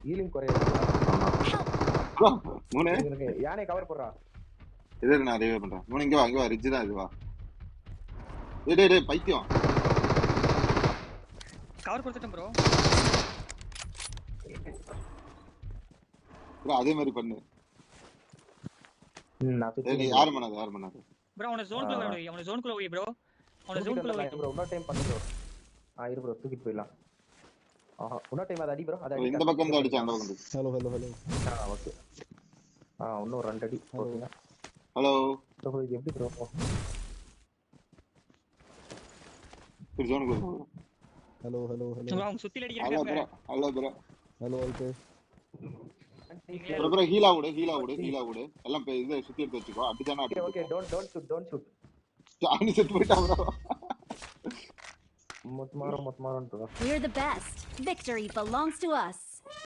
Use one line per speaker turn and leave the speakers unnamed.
Healing குறையுது.
Bro மூணு
யானை கவர் போடுறா.
இது நான் ரிவே பண்றேன். மூணு இங்க வா, இங்க வா, ரிட்ஜ் தான் இது வா. டேய் டேய் பைத்தியம்.
கவர் கொடுத்துட்டேன் ப்ரோ.
ப்ரோ அதே மாதிரி பண்ணு.
நான் சுத்தி
நீ யார் பண்ணாத
ப்ரோ அவன ஜோன்க்குள்ள வர வை. அவன ஜோன்க்குள்ள வை ப்ரோ. அவன ஜோன்க்குள்ள வை
ப்ரோ. இன்னொரு டைம் பண்ணு ப்ரோ. இரு ப்ரோ தூக்கிட்டு போயிடலாம். இன்னொரு டைம் அடி ப்ரோ. அடி
இந்த பக்கம் தான் அடிச்சு அந்த பக்கம்.
Hello okay. இன்னும் 2 அடி ஓகேனா.
ஹலோ
ப்ரோ இது எப்படி ப்ரோ?
ஜோனுக்குள்ள போ.
ஹலோ
அவங்க சுத்தில அடிக்கறாங்க.
ஹலோ ப்ரோ
ஓகே
ப்ரோ ஹீலா விடு எல்லாம் இத சுத்தி எடுத்து வெச்சுக்கோ. அப்படிதானே அடி.
Okay don't shoot.
ஜானி செட் போய்டா ப்ரோ.
மொத் மாறோம் bro.
We're the best. Victory belongs to us.